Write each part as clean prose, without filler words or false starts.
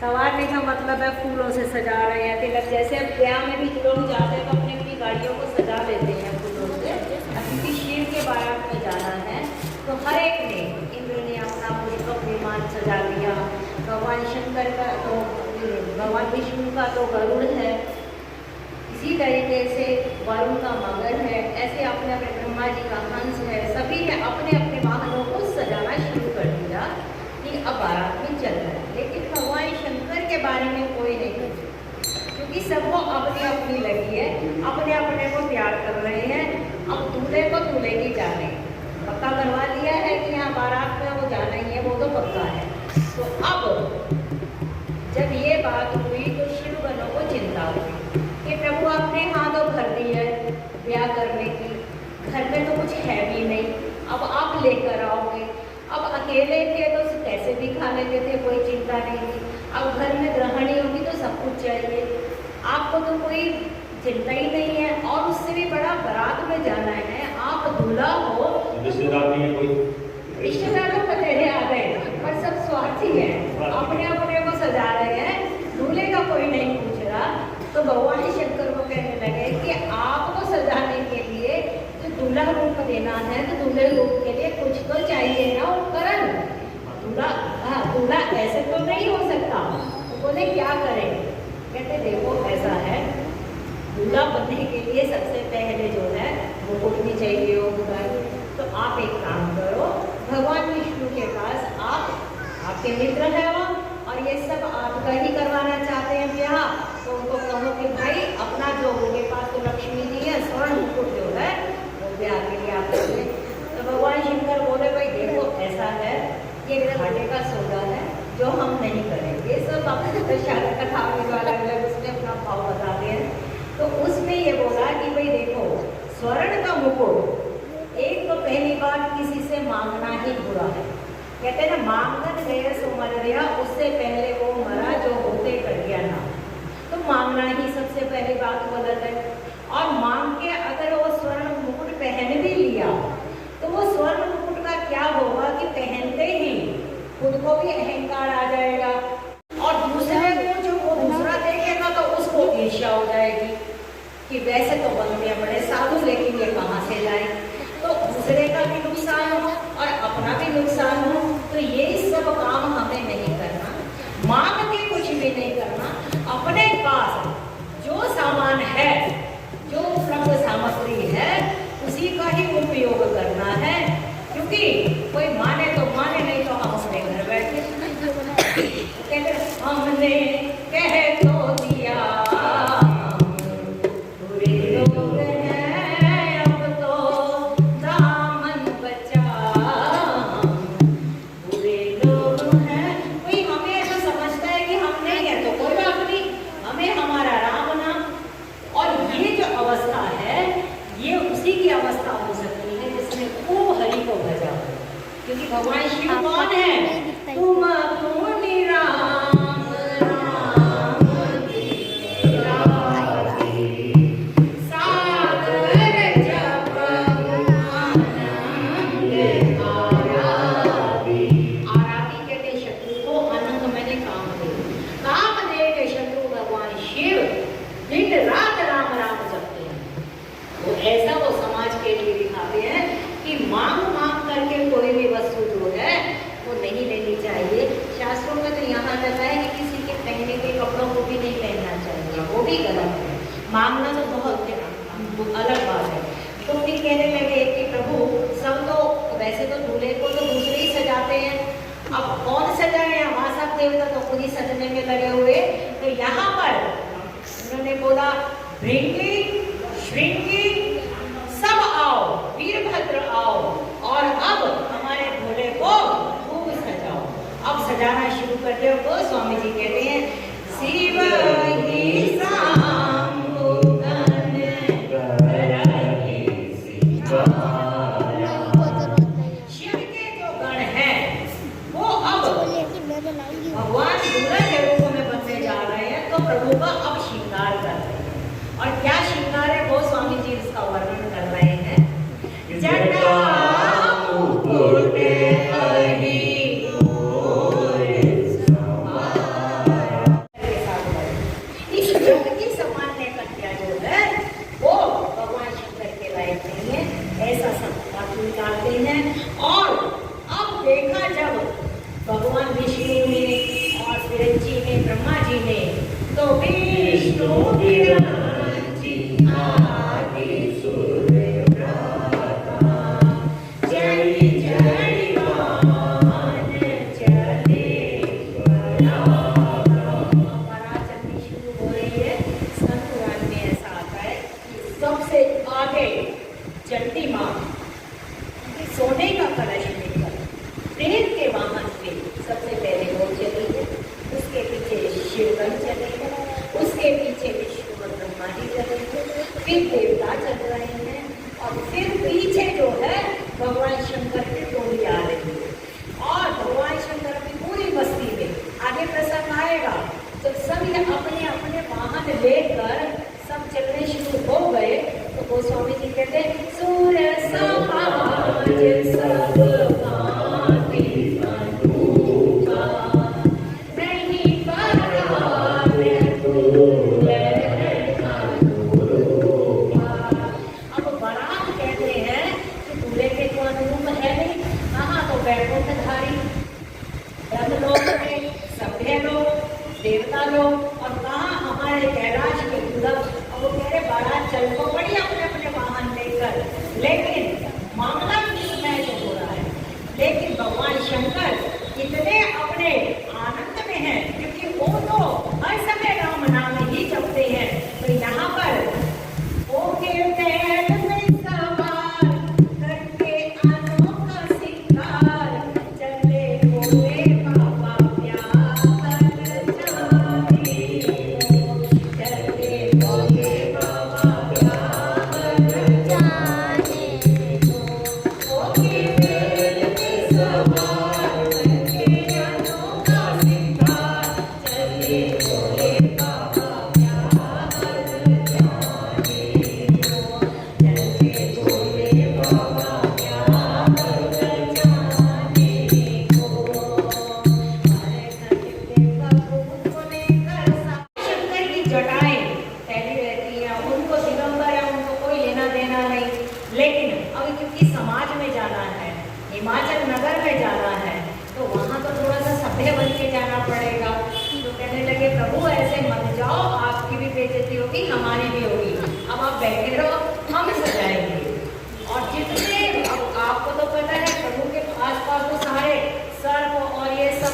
सवारने का मतलब है फूलों से सजा रहे हैं तिलक। जैसे ब्याह में भी लोग जाते हैं तो अपनी अपनी गाड़ियों को सजा लेते हैं फूलों से। क्योंकि शिव के बारात में जाना है तो हर एक ने, इंद्र ने अपना पुष्प विमान सजा लिया, भगवान शंकर का तो, भगवान विष्णु का तो गरुड़ है, इसी तरीके से वरुण का मगर है, ऐसे अपने अपने ब्रह्मा जी का हंस है। सभी ने अपने अपने वाहनों को सजाना शुरू कर दिया कि अब बारात में चल रहा है। लेकिन भगवान शंकर के बारे में कोई नहीं पूछे, क्योंकि सबको अपनी अपनी लगी है, अपने अपने को तैयार कर रहे हैं। अब दूल्हे को दूल्हे की जाने पक्का करवा लिया है कि यहाँ बारात में वो जाना ही है, वो तो पक्का है। तो अब जब ये बात हुई तो शिव गणों को चिंता हुई कि प्रभु आपने हाथ तो भर दी है ब्याह करने की, घर में तो कुछ है भी नहीं, अब आप लेकर आओगे। अब अकेले थे तो कैसे भी खा लेते थे, कोई चिंता नहीं थी। अब घर में गृहिणी होगी तो सब कुछ चाहिए, आपको तो कोई चिंता ही नहीं है। और उससे भी बड़ा बारात में जाना है, आप दूल्हा हो, रिश्तेदार नहीं है कोई, रिश्तेदारों का तेरे आ गए, पर सब स्वार्थी हैं, अपने अपने को सजा रहे हैं, दूल्हे का कोई नहीं पूछ रहा। तो भगवान शंकर को कहने लगे कि आपको सजाने के लिए जो दूल्हा रूप देना है तो दूल्हे रूप के लिए कुछ तो चाहिए ना उपकरण। दूल्हा ऐसे तो नहीं हो सकता। तो बोले क्या करें? कहते देखो ऐसा है, दूल्हा बनने के लिए सबसे पहले जो है मुकुट भी चाहिए होगा। तो आप एक काम करो, भगवान विष्णु के पास आपके मित्र है वो, और ये सब आपका ही करवाना चाहते हैं ब्याह, तो उनको कहो कि भाई अपना जो उनके पास तो लक्ष्मी जी है, स्वर्ण मुकुट जो है वो ब्याह के लिए आप करें। तो भगवान शंकर बोले भाई देखो ऐसा है, ये घाटे का सौदा है जो हम नहीं करेंगे। सब अपने शादी कथा में जो अलग अलग उसमें अपना भाव बताते हैं। तो उसमें ये बोला कि भाई देखो स्वर्ण का मुकुट, एक तो पहली बात किसी से मांगना ही बुरा है। कहते हैं ना मांगन गए सो मर गया, उससे पहले वो मरा जो होते कर गया ना। तो मांगना ही सबसे पहली बात गलत है। और मांग के अगर वो स्वर्ण मुकुट पहन भी लिया तो वो स्वर्ण मुकुट का क्या होगा कि पहनते ही खुद को भी अहंकार आ जाएगा, और दूसरे को जो वो दूसरा देखेगा तो उसको ईर्ष्या हो जाएगी कि वैसे तो बनते हैं बड़े साधु, लेकिन ये कहाँ से लाए। तो दूसरे का भी नुकसान हो और अपना भी नुकसान हो। तो ये सब काम हमें नहीं करना, मांग के कुछ भी नहीं करना। अपने पास जो सामान है, जो उपलब्ध सामग्री है, उसी का ही उपयोग करना है। क्योंकि कोई माने तो माने, नहीं तो हम अपने घर बैठे कहते हमने कह तो दिया क्योंकि भगवान शिव कौन है? तुम पुनि राम राम सागर जप आनंद आराधी। आराधी कहते शत्रु को आनंद मैंने काम दे के शत्रु भगवान शिव दिन रात राम राम जपते हैं। वो ऐसा वो समाज के लिए दिखाते हैं कि मांग करके कोई भी वस्तु जो है वो नहीं लेनी चाहिए। शास्त्रों में तो यहाँ तक है कि किसी के पहने के कपड़ों को भी नहीं पहनना चाहिए, वो भी गलत है। मांगना तो बहुत अलग बात है। तो फिर कहने लगे कि प्रभु सब तो वैसे तो दूल्हे को तो दूसरे ही सजाते हैं, अब कौन सजाए? वहाँ सब देवता तो खुद ही सजने में लगे हुए। तो यहाँ पर उन्होंने बोला भृंगी श्रृंगी सब आओ, वीरभद्र आओ, और अब हमारे भोले को खूब सजाओ। अब सजाना शुरू करते हो। स्वामी जी कहते हैं शिव ही शिव के जो गण हैं वो अब भगवान दूल्हा के रूप में बनने जा रहे हैं। तो प्रभु का अब श्रृंगार कर रहे हैं, और क्या श्रृंगार है वो स्वामी जी इसका वर्णन कर रहे हैं। जटा चंडी माँ सोने का कलश लेकर प्रेम के वाहन पे सबसे पहले वो चली है, उसके पीछे शिवगण चले हैं, उसके पीछे विष्णु और ब्रह्मा जी चले हैं, फिर देवता चल रहे हैं और फिर पीछे जो है भगवान शंकर की टोली आ रही है। और भगवान शंकर की पूरी बस्ती में आगे प्रसंग आएगा जब सब ये अपने अपने वाहन लेकर सब चलने शुरू हो गए तो गोस्वामी जी कहते हैं सूर समाज सब भांति अनूठा, नहीं पराया दूल्हे अनुरूपा। अब बारात कहते हैं कि दूल्हे के तो अनुरूप है नहीं, कहाँ तो वैकुंठधारी ब्रह्मलोक में सभ्य लोग देवता लोग और कहाँ हमारे कैलाश के दुर्लभ। वो कह रहे बारात चल तो पड़ी अपने अपने वाहन लेकर, लेकिन मामला किसमें जो हो रहा है, लेकिन भगवान शंकर इतने अपने आनंद में हैं क्योंकि वो तो हर समय राम नाम ही जपते हैं। तो यहाँ पर वो कहते हैं करके अनोखा सिंगार चले बोले बाबा प्यार जाने चले बोले हिमाचल नगर में जाना है तो वहाँ तो थोड़ा सा सभ्य बन के जाना पड़ेगा। तो कहने लगे प्रभु ऐसे मत जाओ, आपकी भी बेइज्जती होगी हमारी भी होगी, अब आप बैठे रहो हम सजाएंगे। और जितने अब आपको तो पता है प्रभु के आसपास तो सारे सर्प और ये सब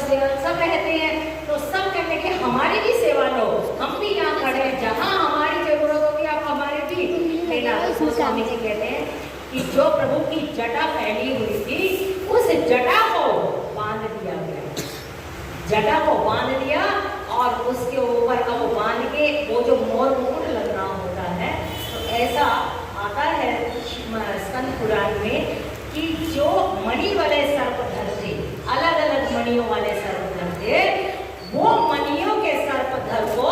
रहते हैं, तो सब कहने के हमारी भी सेवा लो, हम भी यहाँ खड़े हैं, जहाँ हमारी जरूरत होगी आप हमारे भी लेना। स्वामी जी कहते हैं कि जो प्रभु की जटा फैली हुई थी उस जटा को बांध दिया गया, जटा को बांध दिया और उसके ऊपर अब बांध के वो जो मोर मुकुट लगना होता है। तो ऐसा आता है स्कंद पुराण में कि जो मणि वाले सर्पधर थे, अलग अलग मणियों वाले सर्पधर थे, वो मणियों के सर्पधर को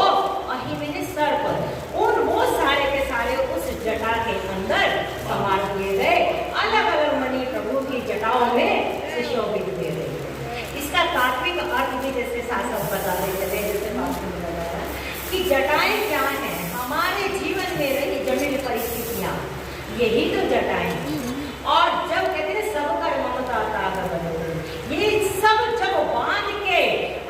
अहिमिनी सर्प उन वो सारे के सारे उस जटा के अंदर संभाल दिए गए, अलग अलग मणि प्रभु की जटाओं में सुशोभित किए गए। इसका तात्विक अर्थ भी जैसे शासक बताते चले, जैसे बात में बताया कि जटाएं क्या है, हमारे जीवन में रही जटिल परिस्थितियां, यही तो जटाएं। और जब कहते हैं सब कर ममता ताकत बदल, ये सब जब बांध के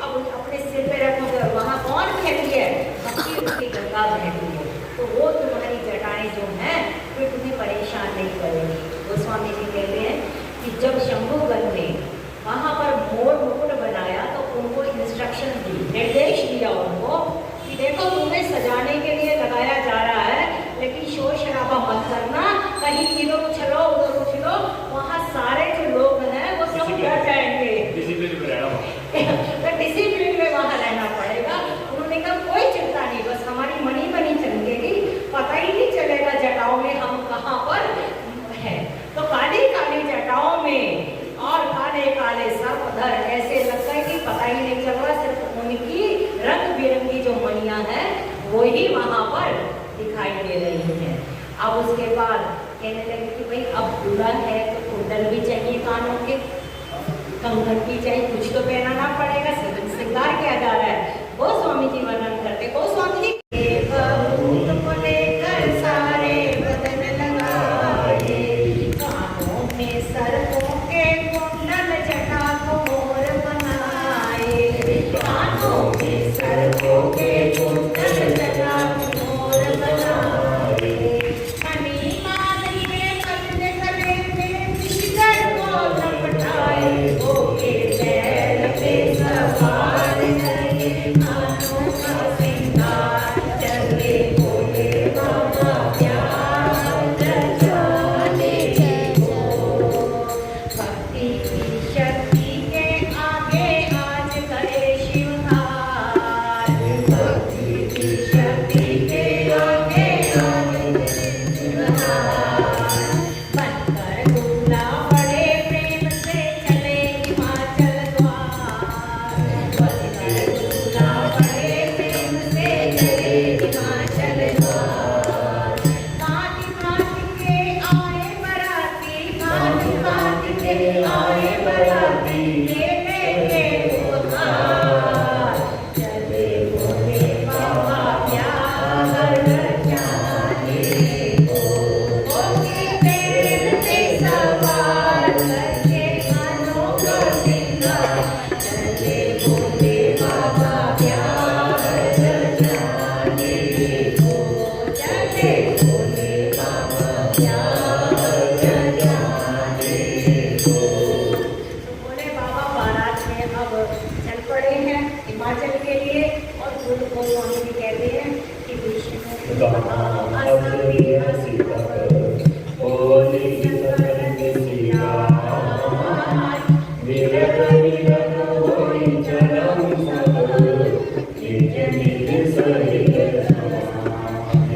अब अपने सिर पे रखोगे, वहां कौन बैठी है, भक्ति उनकी गंगा बैठी है, तो वो तुम्हारी जटाएं जो हैं फिर तुम्हें परेशान नहीं करेगी। गोस्वामी जी कहते हैं कि जब शंभुगण ने वहां पर मोर मुकुट बनाया तो उनको इंस्ट्रक्शन दी, निर्देश दिया उनको कि देखो तुम्हें सजाने के लिए लगाया जा रहा है, लेकिन शोर शराबा मत करना, कहीं इधर उछलो उधर उछलो, वहाँ सारे जो लोग हैं वो सब डर जाएंगे। तो डिसिप्लिन में वहाँ रहना पड़ेगा। उन्होंने कहा कोई चिंता नहीं, बस हमारी मणि बनी चमकेगी, पता ही नहीं चलेगा जटाओं में हम कहाँ पर हैं। तो काली काली जटाओं में और काले काले सर्पधर, ऐसे लगता है कि पता ही नहीं चल रहा, सिर्फ उनकी रंग बिरंगी जो मणियां हैं वो ही वहां पर दिखाई दे रही हैं। अब उसके बाद कहने लगे कि भाई अब दूल्हा है तो कुंडल भी चाहिए कानों के, कंगन भी चाहिए, कुछ तो पहनाना पड़ेगा, श्रृंगार किया जा रहा है। वो स्वामी जी वर्णन करते, वो स्वामी जी को लेकर सारे बदन लगाए, कानों में सर्पों के कुंडल जटा को मोर बनाए, कानों में सर्पों के कुंडल जटा वो स्वामी जी कहते हैं कि विष्णु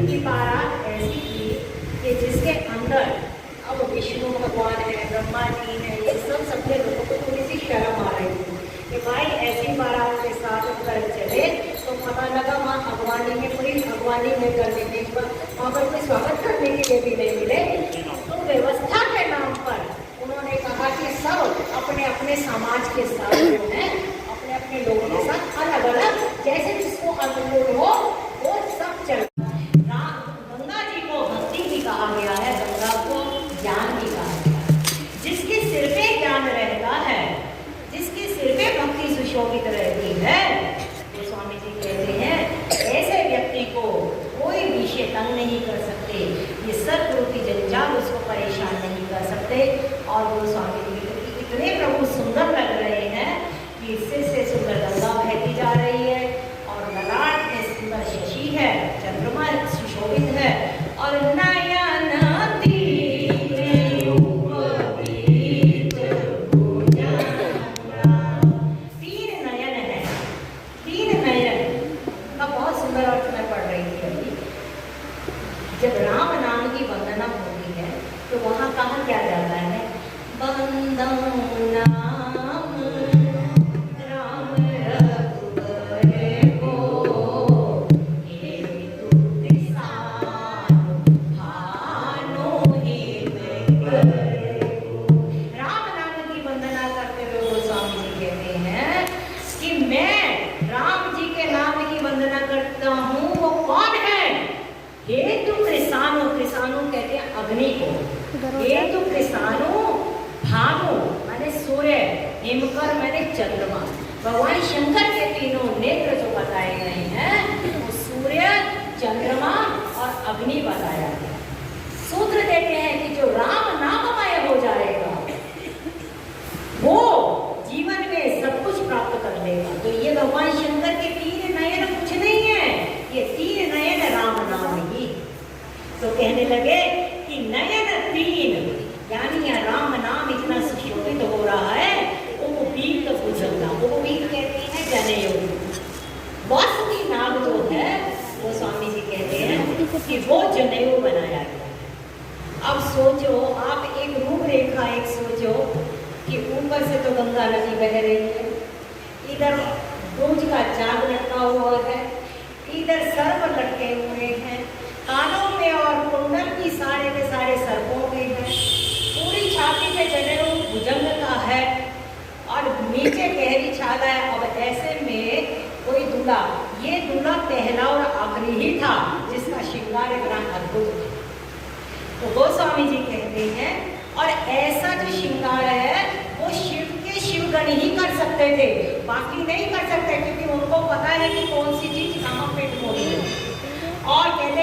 की बारात ऐसी थी कि जिसके अंदर अब विष्णु भगवान है, ब्रह्मा जी है, ये सब सबके लोगों को थोड़ी सी शर्म आ रही थी कि भाई ऐसी बारात के साथ अगर चले तो पता लगा वहाँ अगवानी में कोई अगवानी में करने के वहाँ पर कोई स्वागत करने के लिए भी नहीं मिले। तो व्यवस्था के नाम पर उन्होंने कहा कि सब अपने अपने समाज के साथ जो है अपने अपने लोगों के साथ अलग अलग जैसे जिसको अनुकूल हो वो सब चल। गंगा जी को भक्ति भी कहा गया है, गंगा को ज्ञान भी कहा गया है। जिसके सिर पे ज्ञान रहता है, जिसके सिर पे भक्ति सुशोभित रहती है, तो स्वामी जी कहते हैं ऐसे व्यक्ति को कोई विषय तंग नहीं कर सकते, ये सतरूपी जंजाल उसको परेशान नहीं कर सकते। और वो स्वामी जी इतने प्रभु सुंदर लग रहे हैं कि सिर से सुंदर गंगा बहती जा रही है और ललाट में सुंदर शशि है, चंद्रमा सुशोभित है और नयन तीन नयन है। तीन नयन का बहुत सुंदर अर्थ मैं पढ़ रही थी अभी। जब राम नाम की वंदना होती है तो वहाँ कहा क्या जाता है, वंदन नाम राम रघुबर को हेतु दिशानु भानु हित करो। राम नाम की वंदना करते हुए वो स्वामी जी कहते हैं कि मैं राम जी के नाम की वंदना करता हूँ। वो कौन है? हेतु कृषाणु, कृषाणु कहते हैं अग्नि को, हेतु कृषाणु भानु मैंने सूर्य, हिमकर मैंने चंद्रमा। भगवान शंकर के तीनों नेत्र जो बताए गए हैं वो सूर्य, चंद्रमा और अग्नि बताया गया। सूत्र देते हैं कि जो राम नाममय हो जाएगा वो जीवन में सब कुछ प्राप्त कर लेगा। तो ये भगवान शंकर के तीन नयन कुछ नहीं है, ये तीन नयन राम नाम ही। तो कहने लगे कि नयन तीन यानी यह राम नाम इतना सुशोभित हो रहा है। उपवीत भुजंगा, उपवीत कहते हैं जनेऊ। वासुकी नाग जो है वो स्वामी जी कहते हैं कि वो जनेऊ बनाया गया। अब सोचो आप एक रूपरेखा एक सोचो कि ऊपर से तो गंगा नदी बह रही है, इधर दूज का चांद लटका हुआ है, इधर सर्प लटके हुए हैं, कानों में और कुंडल की सारे के सारे सर्पों के हैं, पूरी छाती पे जनेऊ भुजंग का है और नीचे गहरी छाला है। अब ऐसे में कोई दूल्हा, ये दूल्हा पहला और आखिरी ही था जिसका श्रृंगार इतना अद्भुत है। तो गोस्वामी जी कहते हैं और ऐसा जो श्रृंगार है वो शिव के शिवगण ही कर सकते थे, बाकी नहीं कर सकते, क्योंकि उनको पता है कि कौन सी चीज कहाँ पे होनी है। और कहते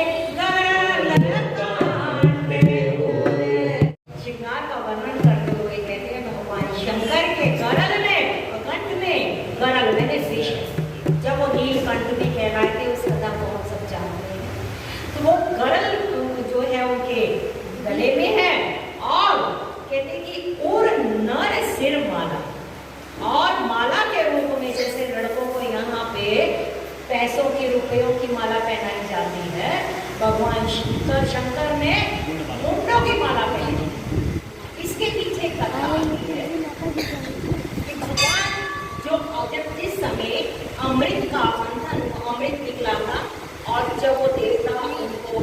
श्रृंगार का वर्णन करते हुए कहते हैं भगवान शंकर के गरल में कंठ में, गरल मैंने विष, जब वो नीलकंठ भी कहलाते उस कथा को हम सब जानते हैं। तो वो गरल जो है उनके गले में है और कहते कि और नर सिर माला, और माला के रूप में जैसे लड़कों को यहाँ पे पैसों की रुपयों की माला पहनाई जाती है, भगवान शंकर ने मुंडों की माला पहनी। इसके पीछे कथा होती है कि भगवान जब जिस समय अमृत का मंथन, अमृत निकला था और जब वो देवता उनको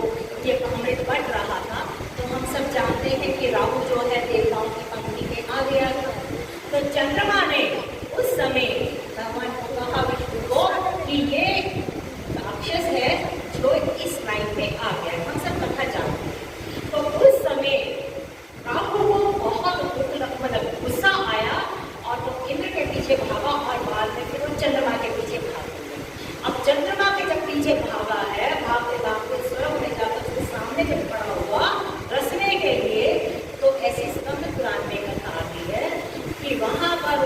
ये अमृत बट रहा था, तो हम सब जानते हैं कि राहु जो है देवताओं की पंक्ति में आ गया था। तो चंद्रमा ने उस समय भगवान को कहा विष्णु को कि ये राक्षस है जो इस लाइन में आ गया, हम सब कथा जानते हैं। तो उस समय राहु को बहुत मतलब गुस्सा आया और वो इंद्र के पीछे भागा और बाद में फिर वो चंद्रमा के पीछे भागा। अब चंद्रमा के जब पीछे भागा है, भागते भागते स्वर्ग में जाकर उसके सामने जब खड़ा हुआ रसने के लिए, तो ऐसी स्कंद पुराण में कथा आती है कि वहां पर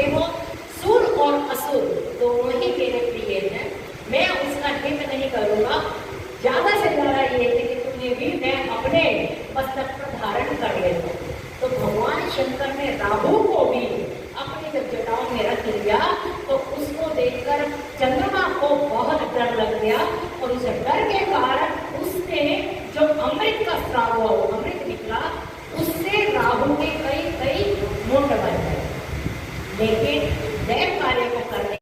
चाहे वो सुर और असुर दोनों ही मेरे प्रिय हैं, मैं उसका हित नहीं करूँगा। ज़्यादा से ज़्यादा ये है कि तुम्हें भी मैं अपने मस्तक पर धारण कर लेता हूँ। तो भगवान शंकर ने राहु को भी अपनी जब जटाओं में रख लिया तो उसको देखकर चंद्रमा को बहुत डर लग गया, और उस डर के कारण उसने जो अमृत का स्राव हुआ, वो अमृत निकला, उससे राहु के कई कई मुंड बन गए। लेकिन दैव कार्य को करने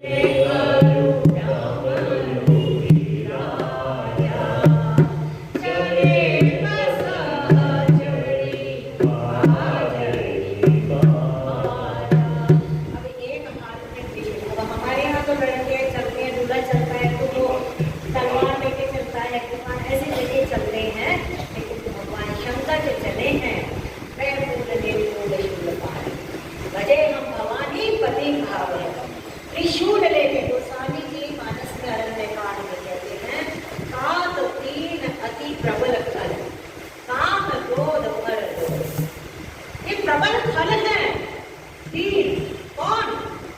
त्रिशूल लेके गोस्वामी जी मानस के अरण्य कांड में कहते हैं, कात तीन अति प्रबल फल, काम क्रोध पर ये प्रबल फल है तीन। कौन?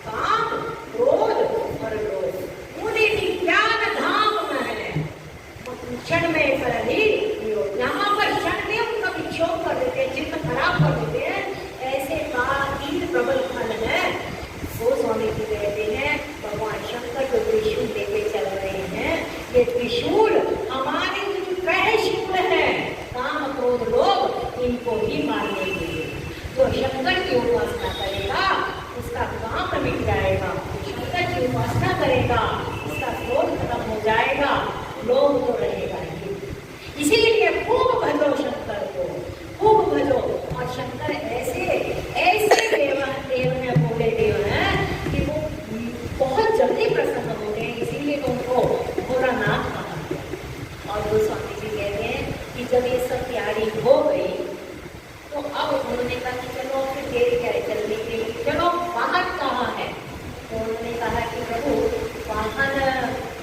काम, क्रोध और लोभ। मुनि विज्ञान धाम में है, क्षण में कर ही यहाँ पर क्षण में उनका विक्षोभ कर देते हैं, चित्त खराब कर देते हैं। ऐसे का तीन प्रबल फल है। गोस्वामी जी कहते हैं भगवान शंकर जो त्रिशूल लेके चल रहे हैं, ये त्रिशूल हमारे जो ग्रह शुक्ल है, काम क्रोध लोभ, इनको ही मारने के लिए। जो शंकर की उपासना करेगा उसका काम मिट जाएगा, शंकर की उपासना करेगा उसका क्रोध खत्म हो जाएगा, लोभ तो रहेगा ही। इसीलिए खूब भजो शंकर को, खूब भजो। और शंकर ऐसे ऐसे देव में बोले देव हैं कि वो बहुत जल्दी प्रसन्न हो गए, इसीलिए उनको भोलानाथ कहा गया। और गोस्वामी जी कहते हैं कि जब ये सब तैयारी हो गई तो अब उन्होंने कहा कि चलो फिर देर क्या है चलने के लिए, चलो वाहन कहाँ है? तो उन्होंने कहा कि प्रभु वाहन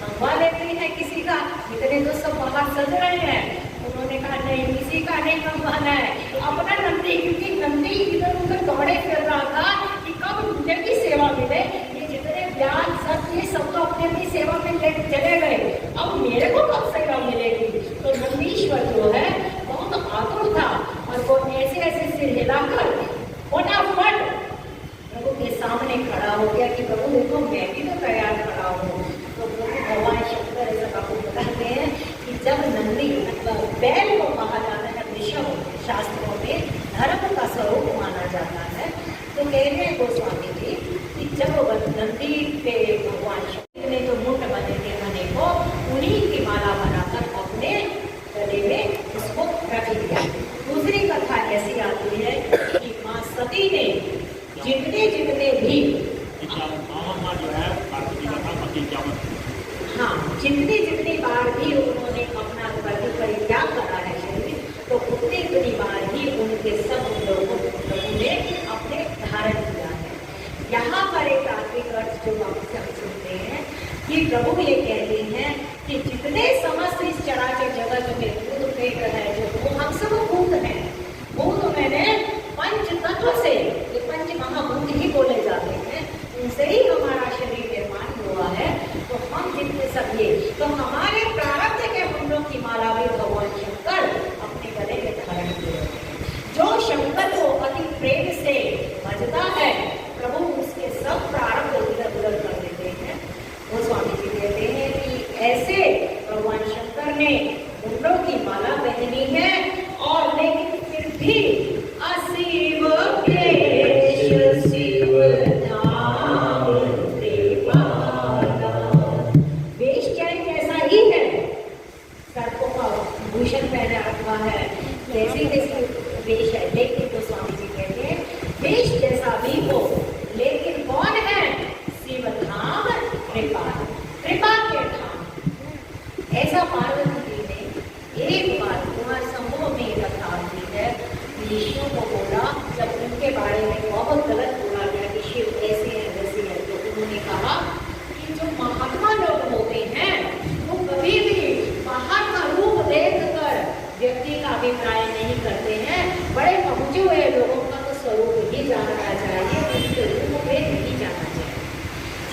मंगवा लेते हैं किसी का, इतने तो सब बाहर सज रहे हैं। उन्होंने कहा नहीं, किसी का नहीं मंगवाना है, अपना नंदी, क्योंकि नंदी इधर उधर दौड़े फिर रहा था कि कब मुझे भी सेवा मिले। ये जितने ब्याज सब ये सब तो अपने अपनी सेवा में चले गए, अब मेरे को कब सेवा मिलेगी? तो नंदीश्वर जो है बहुत आतुर था, और वो ऐसे ऐसे सिर हिलाकर फटाफट प्रभु के सामने खड़ा हो गया कि प्रभु देखो मैं भी तो तैयार खड़ा हूँ। तो प्रभु भगवान शंकर ऐसा बाबू बताते हैं कि जब नंदी बैल को कहा जाता है वृषभ, शास्त्रों में धर्म का स्वरूप माना जाता है। तो कहते हैं गोस्वामी जी कि जब नंदी पे भगवान शंकर ने जो मुंड बने थे बने को, उन्हीं की माला बनाकर अपने गले में उसको रख दिया। दूसरी कथा ऐसी आती है कि माँ सती ने जितने जितने भी हाँ जितनी बार भी उन्होंने अपना परित्याग करा है शरीर, तो उतनी बार ही उनके सब लोगों ने अपने धारण किया है। यहाँ पर एक तात्विक अर्थ जो वापस हम सुनते हैं कि प्रभु ये कहते हैं कि जितने समस्त इस चराचर जगत में भूत प्रेत है, जो हम सब भूत हैं, भूत मैंने पंच तत्व से, ये पंच महाभूत ही बोले जाते हैं, उनसे ही हमारा शरीर निर्माण हुआ है। तो हम जितने सब ये, तो हमारे प्रारब्ध के हम लोग की माला भी भगवान शंकर अपने गले में धारण किए। जो शंकर को अति प्रेम से भजता है, प्रभु उसके सब प्रारब्ध इधर उधर कर देते हैं। वो स्वामी जी कहते हैं कि ऐसे भगवान शंकर ने मुंडों की माला पहनी है, और लेकिन फिर भी असीम प्रेम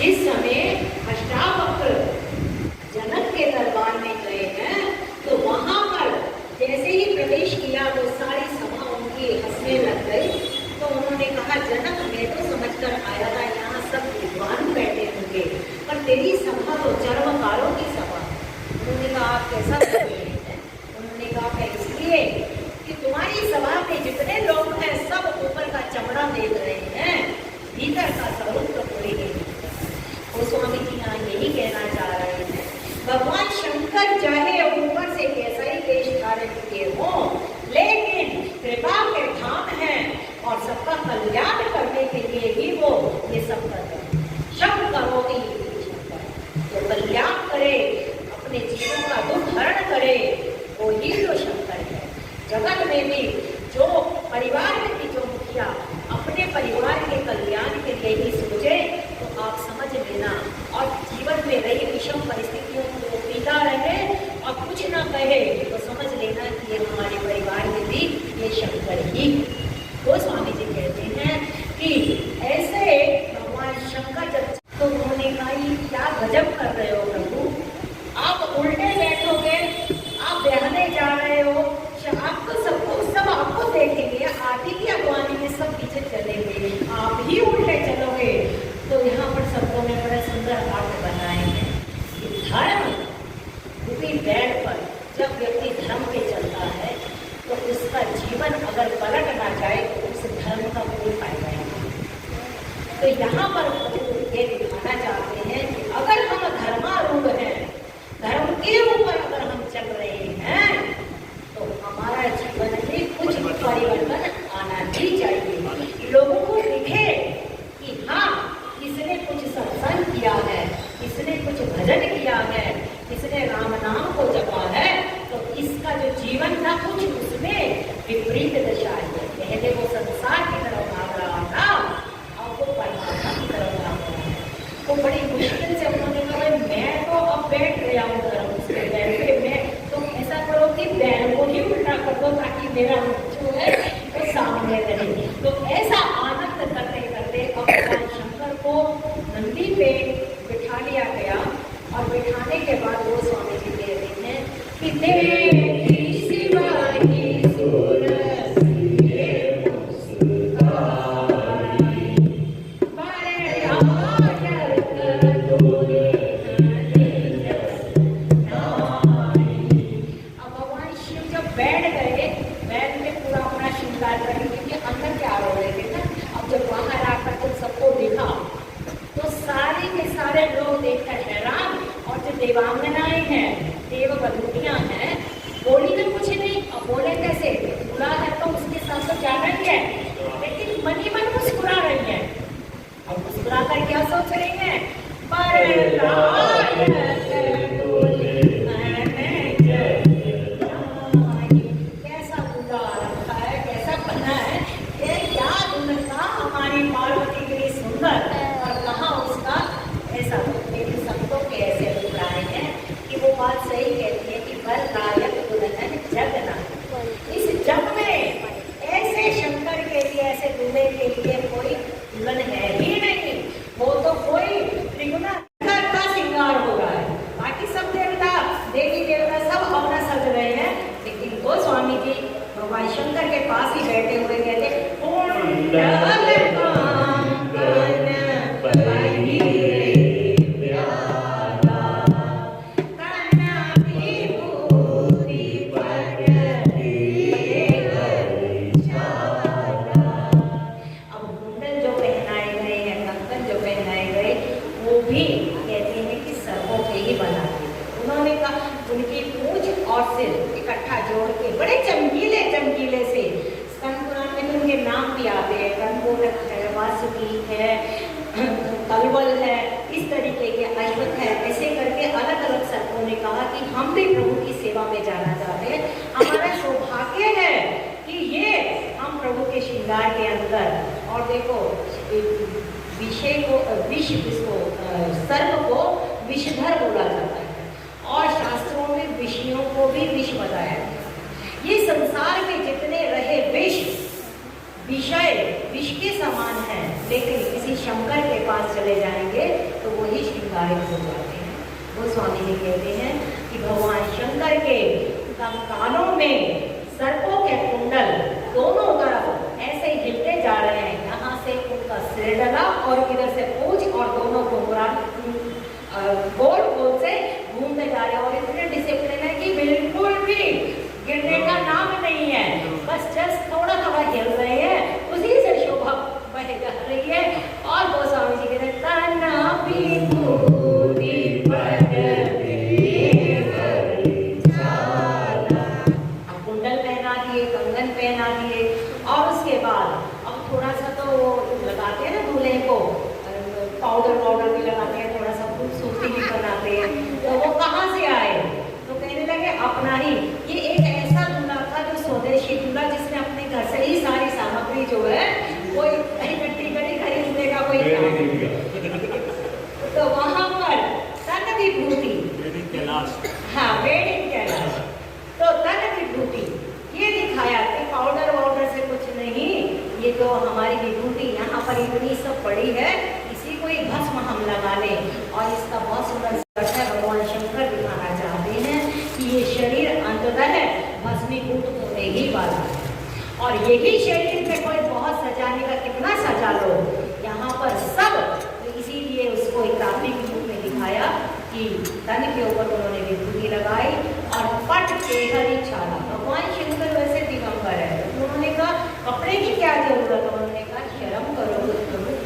जिस समय अष्टावक्र जनक के दरबार में गए हैं तो वहां पर जैसे ही प्रवेश किया वो सारी सभा उनकी हंसने लग गई। तो उन्होंने कहा, जनक मैं तो समझकर आया था यहाँ सब विद्वान बैठे होंगे, पर तेरी सभा तो चर्मकारों की सभा। उन्होंने कहा, आप कैसा बोल रहे हैं? उन्होंने कहा, इसलिए कि तुम्हारी सभा में जितने लोग हैं सब ऊपर का चमड़ा देख रहे हैं, भीतर का स्वरूप तो कोई नहीं। वो स्वामी जी यहाँ यही कहना चाह रहे हैं, भगवान शंकर चाहे ऊपर से कैसा ही वेश धारण किए हो, लेकिन कृपा के धाम है और सबका कल्याण करने के लिए ही वो ये सब कर रहे हैं। शब्द करोगे जो कल्याण करे, अपने जीवन का दुख हरण करे, वो ही जो शंकर है। जगत में भी जो परिवार में भी जो मुखिया अपने परिवार के कल्याण के लिए ही सोचे तो आप समझ लेना, और जीवन में रही विषम परिस्थितियों को पीता रहे और कुछ ना कहे तो समझ लेना कि ये हमारे परिवार में भी ये शंकर ही। तो स्वामी जी कहते हैं कि ऐसे भगवान शंकर जब, तो उन्होंने कहा, ये क्या गजब कर रहे हो प्रभु, आप उल्टे बैठोगे, आप बहने जा रहे हो, आपको सब आपको देखेंगे, आप ही की अगवानी में सब पीछे चलेंगे, आप ही उल्टे चलोगे। तो यहाँ पर सबको ने बड़े सुंदर अर्थ बनाए हैं कि धर्म रूपी बैठ पर जब व्यक्ति धर्म पे चलता है तो उसका जीवन अगर पलट ना जाए तो उस धर्म का कोई फायदा नहीं। तो यहाँ पर ये दिखाना चाहते हैं कि अगर हम धर्मारूढ़ हैं, धर्म के ऊपर अगर हम चल रहे हैं तो हमारा जीवन में कुछ परिवर्तन आना भी चाहिए। लोगों को दिखे कि हाँ, इसने कुछ सत्संग किया है, इसने कुछ भजन किया है, इसने राम नाम को जपा है, तो इसका जो जीवन था कुछ उसमें विपरीत दशा है। पहले वो संसार की तरफ भाग रहा था, अब वो परमात्मा की तरफ भाग रहा है। तो बड़ी मुश्किल से उन्होंने कहा, मैं तो अब बैठ गया हूँ धर्म उसके बैठ पे, मैं तो ऐसा करो कि बैल को ही उल्टा कर दो ताकि मेरा जो है वो सामने रहे। तो ऐसा आनंद करते करते अब भगवान शंकर को नंदी पे बिठा लिया गया, और बिठाने के बाद वो स्वामी जी कह रहे हैं कि देखी शिवाजी सूरज देवांगनाएं हैं, देववधूटियां हैं, बोली तो कुछ नहीं, अब बोले कैसे, बुला है तो उसके साथ तो जाना ही है, लेकिन मन ही मन मुस्कुरा रही है। अब मुस्कुरा कर क्या सोच रही है, कैसा दूल्हा रखा है, कैसा बना है, ये क्या दुल्हा हमारी पार्वती के लिए सुंदर, और कहाँ उसका ऐसा। संतों के ऐसे अभिप्राय हैं कि वो बात सही कहती है कि वर लायक दुल्हन जग ना। इस जग में ऐसे शंकर के लिए, ऐसे दूल्हे के लिए कोई दुल्हन है ही नहीं। वो तो कोई त्रिगुणा का श्रृंगार हो रहा है, बाकी सब देवता देवी देवता सब अपना सज रहे हैं, लेकिन वो स्वामी जी भगवान शंकर के पास ही बैठे हुए कहते, उनकी पूंछ और सिर इकट्ठा जोड़ के बड़े चमकीले चमकीले से, स्कंद पुराण में तो उनके नाम भी आते हैं, कंदमोदक है, वासुकी है, कलवल है, इस तरीके के अश्वत्थ है। ऐसे करके अलग अलग सर्पों ने कहा कि हम भी प्रभु की सेवा में जाना चाहते हैं, हमारा सौभाग्य है कि ये हम प्रभु के श्रृंगार के अंदर। और देखो विषय को विष को सर्प को विषधर बोला जाता है, और शास्त्रों में विषयों को भी विष बताया गया। ये संसार में जितने रहे विष, विषय विष के समान है। लेकिन किसी शंकर के पास चले जाएंगे तो वही श्रृंगारित हो जाते हैं। वो स्वामी जी कहते हैं कि भगवान शंकर के कानों में सर्पों के कुंडल दोनों तरफ ऐसे ही हिलते जा रहे हैं। यहाँ से उनका सिर डला और इधर से पूंछ और दोनों घुंघरा गोल गोल से घूमते जा रहे हैं और इतने डिसिप्लिन है कि बिल्कुल भी गिरने का नाम नहीं है, बस जस्ट थोड़ा थोड़ा हिल रहे हैं, उसी से शोभा बह जा रही है। और गोस्वामी जी कहते हैं तना विभूति कुंडल पहना दिए, कंगन पहना दिए और उसके बाद अब थोड़ा सा तो वो लगाते हैं ना दूल्हे को, पाउडर भी लगाते हैं, थोड़ा सा खूबसूरती भी बनाते हैं। तो वो कहाँ से आए? तो कहने लगे अपना ही, ये एक ऐसा दूल्हा था जो स्वदेशी दूल्हा जिसने अपने घर से ही सारी सामग्री जो है वो इकट्ठी करी, खरीदने का कोई काम नहीं। तो वहाँ पर तन विभूति, हाँ वेडिंग कैलाश, तो तन विभूति ये दिखाया कि पाउडर वाउडर से कुछ नहीं, ये तो हमारी विभूति यहाँ पर इतनी सब पड़ी है, इसी को ही भस्म हम लगा लें। और इसका बहुत सुंदर है, भगवान शंकर दिखाना चाहते हैं कि ये शरीर अंततः भस्मीभूत होने ही वाला है और यही शरीर में कोई बहुत सजाने का कितना सजा लो, यहाँ पर सब। तो इसीलिए उसको एक तात्विक रूप में दिखाया कि तन के ऊपर उन्होंने विभूति लगाई और पट के हरी छाला। भगवान शंकर वैसे दिगंबर है, उन्होंने कहा कपड़े की क्या जरूरत है? उन्होंने कहा शर्म करो,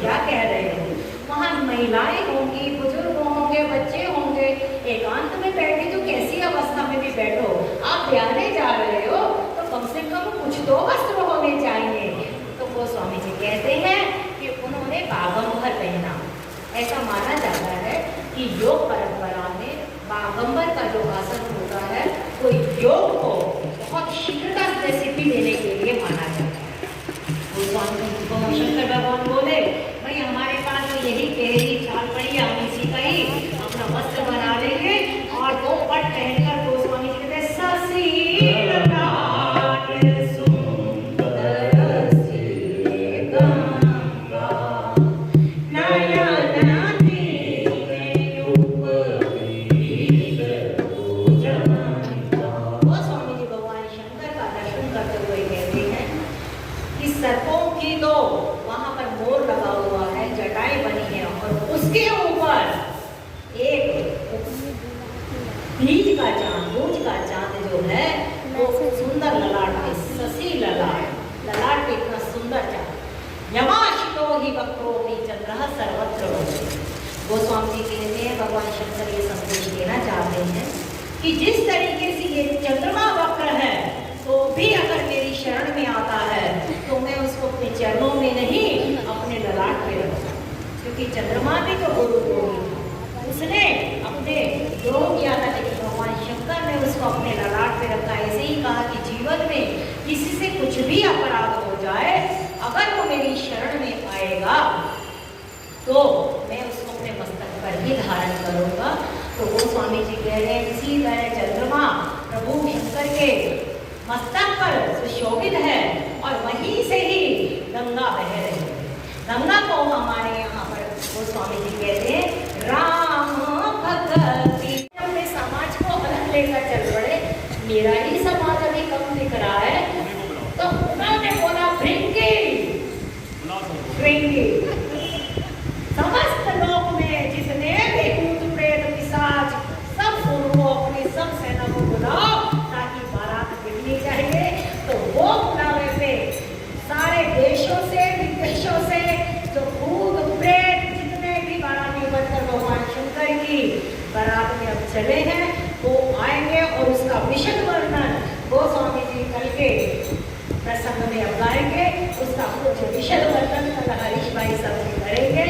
क्या कह रहे हो? वहाँ महिलाएं होंगी, बुजुर्ग होंगे, बच्चे होंगे, एकांत में बैठे तो कैसी अवस्था में भी बैठो, आप ब्याहने जा रहे हो तो कम से कम कुछ तो वस्त्र होने चाहिए। तो वो स्वामी जी कहते हैं कि उन्होंने बागंबर पहना। ऐसा माना जाता है कि योग परंपरा में बागंबर का जो आसन होता है वो योग को बहुत शीघ्रता से सिद्धि देने के लिए माना जाता है। वो स्वामी शंकर भगवान बोले भाई हमारे पास तो यही गहरी चाल पड़ी है, हम इसी का ही अपना वस्त्र बना लेंगे। और वो पट पहनकर वो स्वामी जी कहते सर्पों की तो वहां पर मोर लगा हुआ है, जटाएं बनी है और उसके ऊपर एक बीज का चांद, बूझ का चांद जो है वो सुंदर ललाट है, शशि ललाट पे इतना सुंदर चांद। यमाशितो ही वक्रो भी चंद्र सर्वत्र। गोस्वामी जी कहते हैं भगवान शंकर ये संदेश देना चाहते हैं कि जिस तरीके से ये चंद्रमा वक्र है तो भी अगर मेरी शरण में आता है तो मैं उसको अपने चरणों में नहीं अपने ललाट पे रखूं, क्योंकि चंद्रमा भी तो गुरु उसने अपने योग किया था, लेकिन भगवान शंकर ने उसको अपने ललाट पे रखा। ऐसे ही कहा कि जीवन में किसी से कुछ भी अपराध हो जाए, अगर वो मेरी शरण में आएगा तो मैं उसको अपने मस्तक पर ही धारण करूंगा। तो वो स्वामी जी कह रहे हैं इसी तरह चंद्रमा प्रभु शंकर के मस्तक पर सुशोभित है और वहीं से ही गंगा बह रही है। गंगा को हमारे यहाँ पर वो स्वामी जी कहते हैं राम भक्ति। अपने समाज को अलग लेकर चल पड़े, मेरा ही समाज अभी कम दिख रहा है, तो उन्होंने बोला भृंगी समस्त लोक में जितने भी भूत प्रेत पिशाच सब उनको अपनी सब सेना को बुलाओ ताकि बारात गिरनी चाहिए। तो वो बुलावे पे सारे देशों से विदेशों से जो भूत प्रेत जितने भी बाराती बनकर भगवान शंकर की बारात में अब चले हैं वो आएंगे और उसका विशद वर्णन गोस्वामी जी कल के प्रसंग में अब गाएंगे। उसका कुछ विशद वर्णन कल हरीश भाई सब करेंगे।